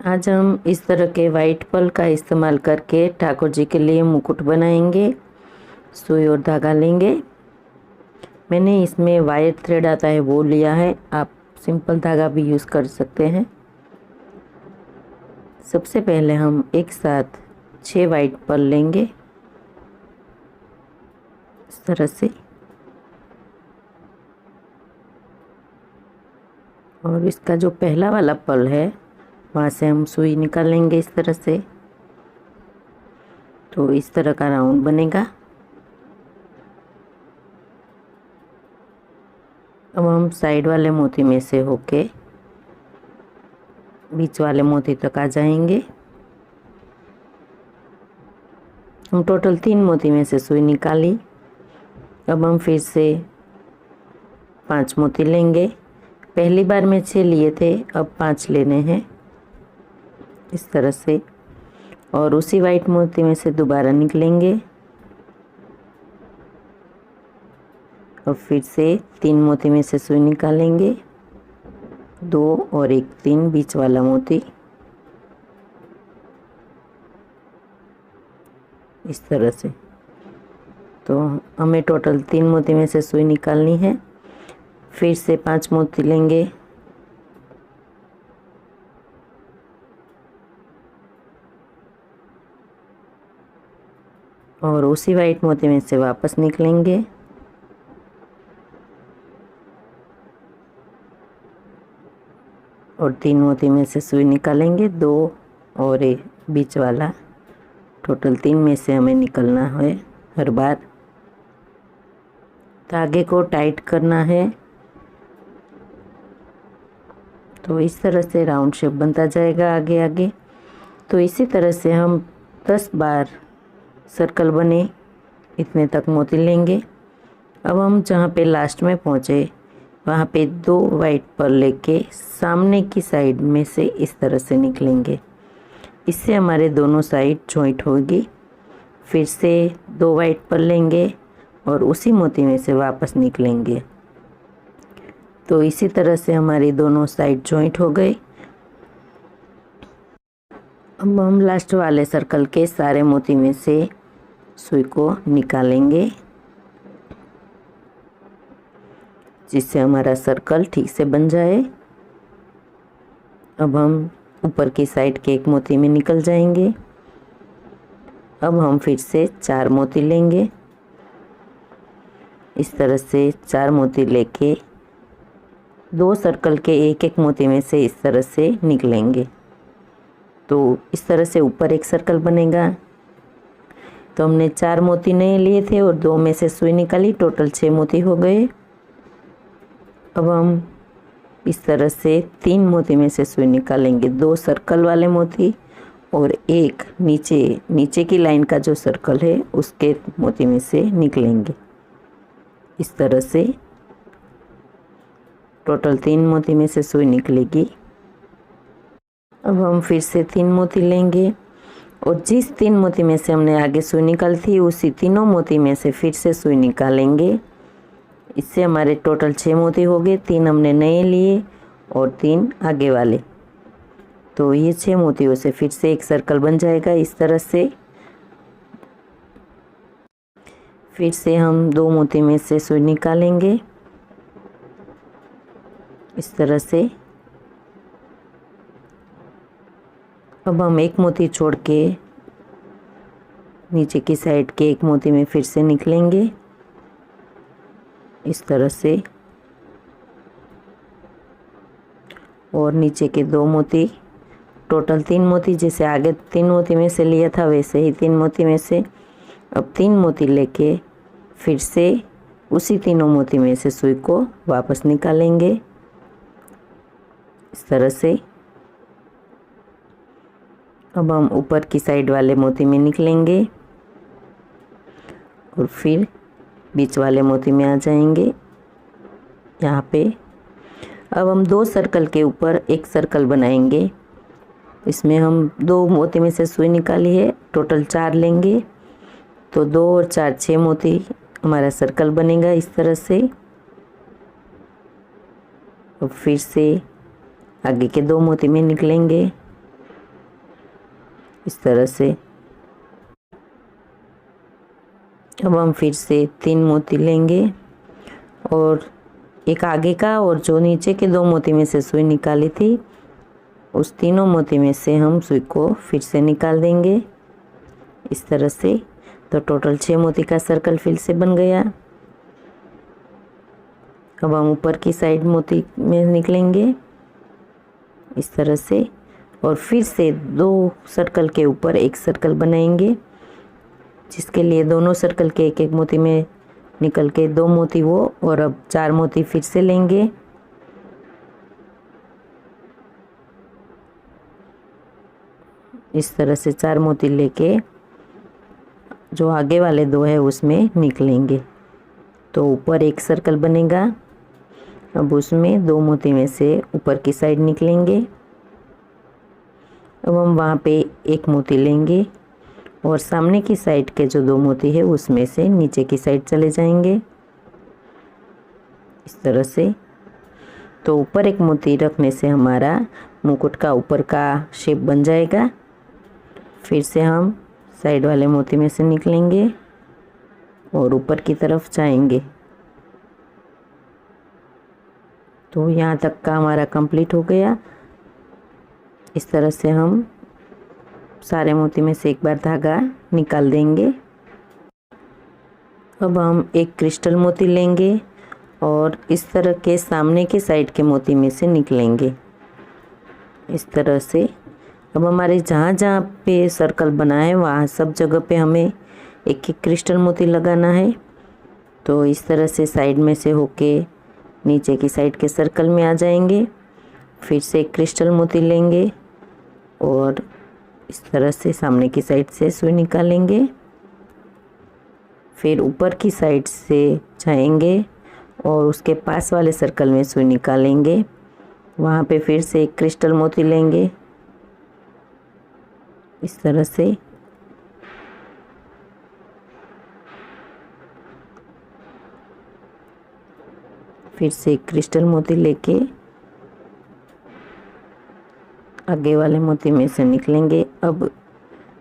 आज हम इस तरह के वाइट पर्ल का इस्तेमाल करके ठाकुर जी के लिए मुकुट बनाएंगे। सुई और धागा लेंगे। मैंने इसमें वायर थ्रेड आता है वो लिया है, आप सिंपल धागा भी यूज़ कर सकते हैं। सबसे पहले हम एक साथ 6 वाइट पर्ल लेंगे इस तरह से, और इसका जो पहला वाला पर्ल है वहाँ से हम सुई निकालेंगे इस तरह से। तो इस तरह का राउंड बनेगा। अब हम साइड वाले मोती में से होके बीच वाले मोती तक आ जाएंगे। हम टोटल 3 मोती में से सुई निकाली। अब हम फिर से 5 मोती लेंगे। पहली बार में 6 लिए थे, अब 5 लेने हैं इस तरह से, और उसी वाइट मोती में से दोबारा निकलेंगे। अब फिर से 3 मोती में से सुई निकालेंगे, 2 और 1 3 बीच वाला मोती इस तरह से। तो हमें टोटल 3 मोती में से सुई निकालनी है। फिर से 5 मोती लेंगे, और उसी वाइट मोती में से वापस निकलेंगे। और 3 मोती में से सुई निकालेंगे, 2 और 1 बीच वाला। टोटल 3 में से हमें निकलना है हर बार। धागे को टाइट करना है। तो इस तरह से राउंड शेप बनता जाएगा आगे आगे। तो इसी तरह से हम 10 बार सर्कल बने इतने तक मोती लेंगे। अब हम जहाँ पे लास्ट में पहुँचे वहाँ पे 2 वाइट पर्ल लेके सामने की साइड में से इस तरह से निकलेंगे। इससे हमारे दोनों साइड जॉइंट होगी। फिर से 2 वाइट पर्ल लेंगे और उसी मोती में से वापस निकलेंगे। तो इसी तरह से हमारी दोनों साइड जॉइंट हो गए। अब हम लास्ट वाले सर्कल के सारे मोती में से सुई को निकालेंगे, जिससे हमारा सर्कल ठीक से बन जाए। अब हम ऊपर की साइड के एक मोती में निकल जाएंगे। अब हम फिर से 4 मोती लेंगे। इस तरह से 4 मोती लेके 2 सर्कल के एक एक मोती में से इस तरह से निकलेंगे। तो इस तरह से ऊपर एक सर्कल बनेगा। तो हमने 4 मोती नए लिए थे और 2 में से सुई निकाली, टोटल 6 मोती हो गए। अब हम इस तरह से 3 मोती में से सुई निकालेंगे, 2 सर्कल वाले मोती और एक नीचे की लाइन का जो सर्कल है उसके मोती में से निकलेंगे। इस तरह से टोटल 3 मोती में से सुई निकलेगी। अब हम फिर से 3 मोती लेंगे और जिस 3 मोती में से हमने आगे सुई निकाली थी उसी तीनों मोती में से फिर से सुई निकालेंगे। इससे हमारे टोटल 6 मोती हो गए। 3 हमने नए लिए और 3 आगे वाले। तो ये 6 मोतियों से फिर से एक सर्कल बन जाएगा इस तरह से। फिर से हम 2 मोती में से सुई निकालेंगे इस तरह से। अब हम एक मोती छोड़ के नीचे की साइड के एक मोती में फिर से निकलेंगे इस तरह से, और नीचे के 2 मोती, टोटल 3 मोती, जैसे आगे 3 मोती में से लिया था वैसे ही 3 मोती में से अब 3 मोती लेके फिर से उसी तीनों मोती में से सुई को वापस निकालेंगे इस तरह से। अब हम ऊपर की साइड वाले मोती में निकलेंगे और फिर बीच वाले मोती में आ जाएंगे यहाँ पे। अब हम 2 सर्कल के ऊपर एक सर्कल बनाएंगे। इसमें हम 2 मोती में से सुई निकाली है, टोटल 4 लेंगे। तो 2 और 4 6 मोती हमारा सर्कल बनेगा इस तरह से। अब फिर से आगे के 2 मोती में निकलेंगे इस तरह से। अब हम फिर से 3 मोती लेंगे और एक आगे का और जो नीचे के 2 मोती में से सुई निकाली थी उस तीनों मोती में से हम सुई को फिर से निकाल देंगे इस तरह से। तो टोटल 6 मोती का सर्कल फिर से बन गया। अब हम ऊपर की साइड मोती में निकलेंगे इस तरह से और फिर से 2 सर्कल के ऊपर एक सर्कल बनाएंगे, जिसके लिए दोनों सर्कल के एक एक मोती में निकल के 2 मोती वो और अब 4 मोती फिर से लेंगे। इस तरह से 4 मोती लेके जो आगे वाले 2 है उसमें निकलेंगे। तो ऊपर एक सर्कल बनेगा। अब उसमें 2 मोती में से ऊपर की साइड निकलेंगे। अब हम वहाँ पे एक मोती लेंगे और सामने की साइड के जो 2 मोती है उसमें से नीचे की साइड चले जाएंगे इस तरह से। तो ऊपर एक मोती रखने से हमारा मुकुट का ऊपर का शेप बन जाएगा। फिर से हम साइड वाले मोती में से निकलेंगे और ऊपर की तरफ जाएंगे। तो यहाँ तक का हमारा कंप्लीट हो गया। इस तरह से हम सारे मोती में से एक बार धागा निकाल देंगे। अब हम एक क्रिस्टल मोती लेंगे और इस तरह के सामने के साइड के मोती में से निकलेंगे इस तरह से। अब हमारे जहाँ जहाँ पे सर्कल बना है वहाँ सब जगह पे हमें एक एक क्रिस्टल मोती लगाना है। तो इस तरह से साइड में से होके नीचे की साइड के सर्कल में आ जाएंगे। फिर से एक क्रिस्टल मोती लेंगे और इस तरह से सामने की साइड से सुई निकालेंगे। फिर ऊपर की साइड से जाएंगे और उसके पास वाले सर्कल में सुई निकालेंगे। वहाँ पे फिर से एक क्रिस्टल मोती लेंगे इस तरह से। फिर से एक क्रिस्टल मोती लेके आगे वाले मोती में से निकलेंगे। अब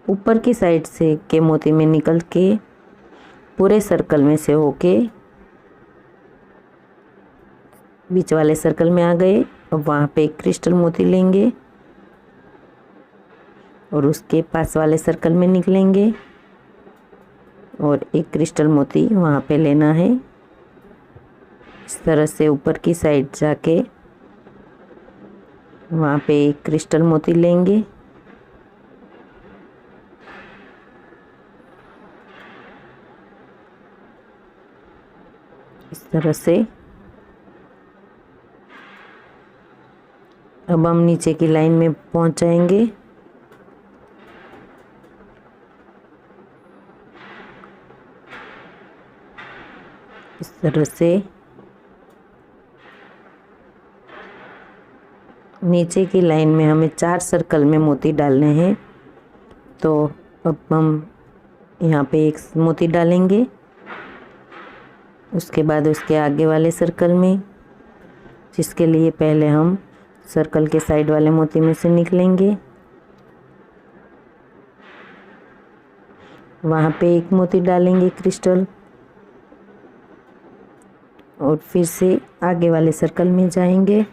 ऊपर की साइड से के मोती में निकल के पूरे सर्कल में से होके बीच वाले सर्कल में आ गए। अब वहाँ पे एक क्रिस्टल मोती लेंगे और उसके पास वाले सर्कल में निकलेंगे और एक क्रिस्टल मोती वहाँ पे लेना है। इस तरह से ऊपर की साइड जाके वहाँ पे एक क्रिस्टल मोती लेंगे इस तरह से। अब हम नीचे की लाइन में पहुँच जाएंगे। इस तरह से नीचे की लाइन में हमें 4 सर्कल में मोती डालने हैं। तो अब हम यहाँ पे एक मोती डालेंगे, उसके बाद उसके आगे वाले सर्कल में, जिसके लिए पहले हम सर्कल के साइड वाले मोती में से निकलेंगे। वहाँ पे एक मोती डालेंगे क्रिस्टल और फिर से आगे वाले सर्कल में जाएंगे।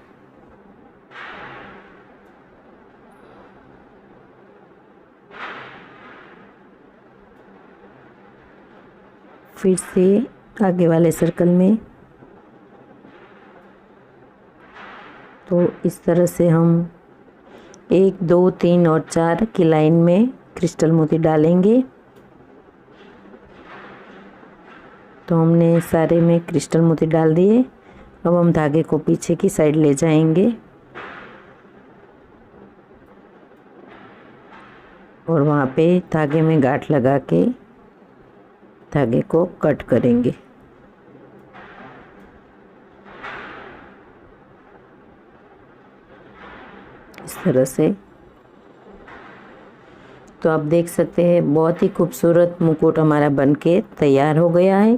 फिर से आगे वाले सर्कल में। तो इस तरह से हम 1 2 3 और 4 की लाइन में क्रिस्टल मोती डालेंगे। तो हमने सारे में क्रिस्टल मोती डाल दिए। अब हम धागे को पीछे की साइड ले जाएंगे और वहाँ पे धागे में गांठ लगा के धागे को कट करेंगे। इस तरह से। तो आप देख सकते हैं बहुत ही खूबसूरत मुकुट हमारा बनके तैयार हो गया है।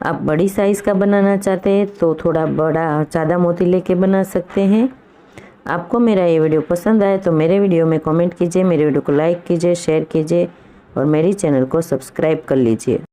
आप बड़ी साइज़ का बनाना चाहते हैं तो थोड़ा बड़ा ज़्यादा मोती लेके बना सकते हैं। आपको मेरा ये वीडियो पसंद आए तो मेरे वीडियो में कमेंट कीजिए, मेरे वीडियो को लाइक कीजिए, शेयर कीजिए और मेरी चैनल को सब्सक्राइब कर लीजिए।